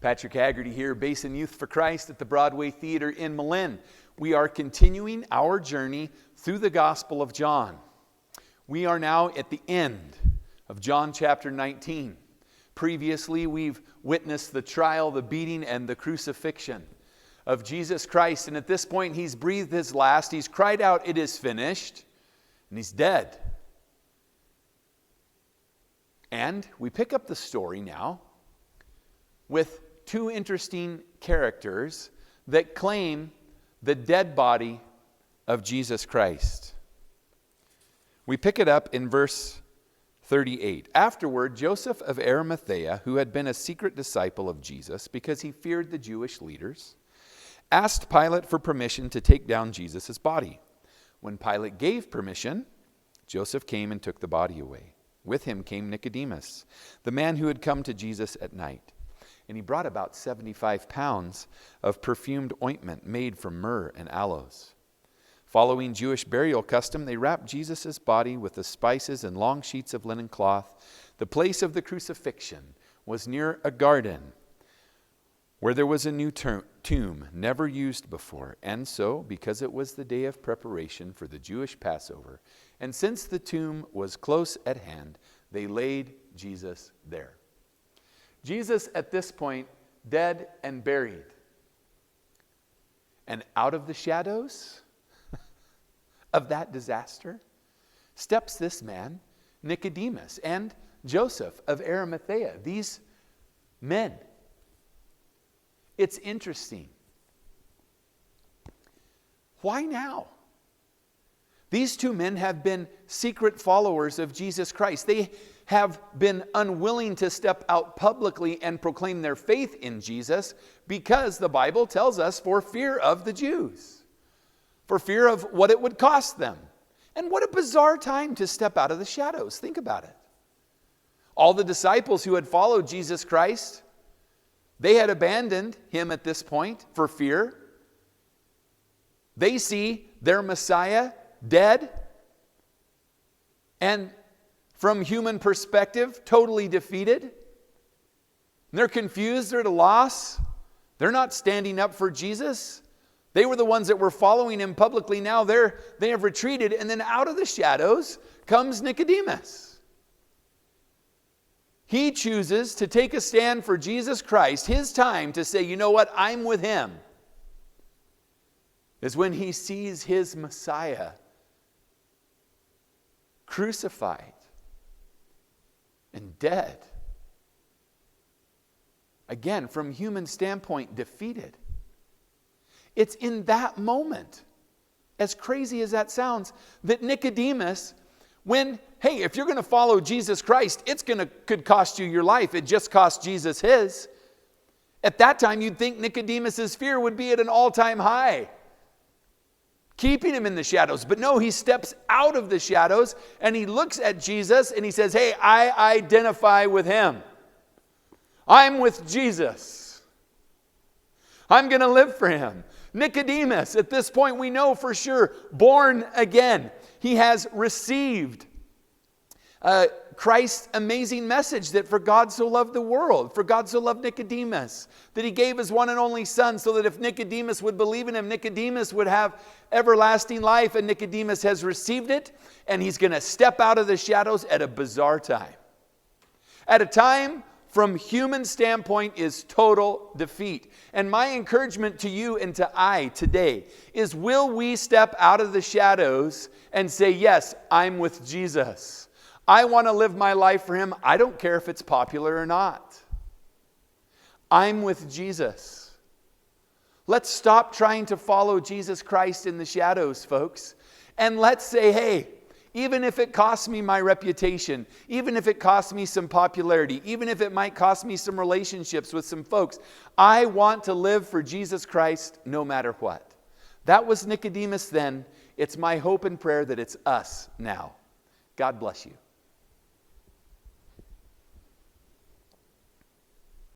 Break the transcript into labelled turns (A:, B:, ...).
A: Patrick Haggerty here, Basin Youth for Christ at the Broadway Theater in Malin. We are continuing our journey through the Gospel of John. We are now at the end of John chapter 19. Previously, we've witnessed the trial, the beating, and the crucifixion of Jesus Christ. And at this point, he's breathed his last. He's cried out, "It is finished," and he's dead. And we pick up the story now with two interesting characters that claim the dead body of Jesus Christ. We pick it up in verse 38. Afterward, Joseph of Arimathea, who had been a secret disciple of Jesus because he feared the Jewish leaders, asked Pilate for permission to take down Jesus' body. When Pilate gave permission, Joseph came and took the body away. With him came Nicodemus, the man who had come to Jesus at night. And he brought about 75 pounds of perfumed ointment made from myrrh and aloes. Following Jewish burial custom, they wrapped Jesus' body with the spices and long sheets of linen cloth. The place of the crucifixion was near a garden where there was a new tomb never used before. And so, because it was the day of preparation for the Jewish Passover, and since the tomb was close at hand, they laid Jesus there. Jesus, at this point, dead and buried. And out of the shadows of that disaster steps this man, Nicodemus, and Joseph of Arimathea, these men. It's interesting. Why now? These two men have been secret followers of Jesus Christ. They have been unwilling to step out publicly and proclaim their faith in Jesus because the Bible tells us for fear of the Jews, for fear of what it would cost them. And what a bizarre time to step out of the shadows. Think about it. All the disciples who had followed Jesus Christ, they had abandoned him at this point for fear. They see their Messiah dead, and from human perspective, totally defeated. And they're confused, they're at a loss. They're not standing up for Jesus. They were the ones that were following him publicly. Now they have retreated, and then out of the shadows comes Nicodemus. He chooses to take a stand for Jesus Christ, his time to say, you know what, I'm with him. Is when he sees his Messiah crucified and dead. Again, from human standpoint, defeated. It's in that moment, as crazy as that sounds, that Nicodemus, if you're going to follow Jesus Christ, could cost you your life. It just cost Jesus his. At that time, you'd think Nicodemus's fear would be at an all-time high, keeping him in the shadows. But no, he steps out of the shadows and he looks at Jesus and he says, hey, I identify with him. I'm with Jesus. I'm going to live for him. Nicodemus, at this point we know for sure, born again. He has received Christ's amazing message that for God so loved the world, for God so loved Nicodemus, that he gave his one and only son so that if Nicodemus would believe in him, Nicodemus would have everlasting life. And Nicodemus has received it, and he's going to step out of the shadows at a bizarre time. At a time from human standpoint is total defeat. And my encouragement to you and to I today is, will we step out of the shadows and say, yes, I'm with Jesus. I want to live my life for him. I don't care if it's popular or not. I'm with Jesus. Let's stop trying to follow Jesus Christ in the shadows, folks. And let's say, hey, even if it costs me my reputation, even if it costs me some popularity, even if it might cost me some relationships with some folks, I want to live for Jesus Christ no matter what. That was Nicodemus then. It's my hope and prayer that it's us now. God bless you.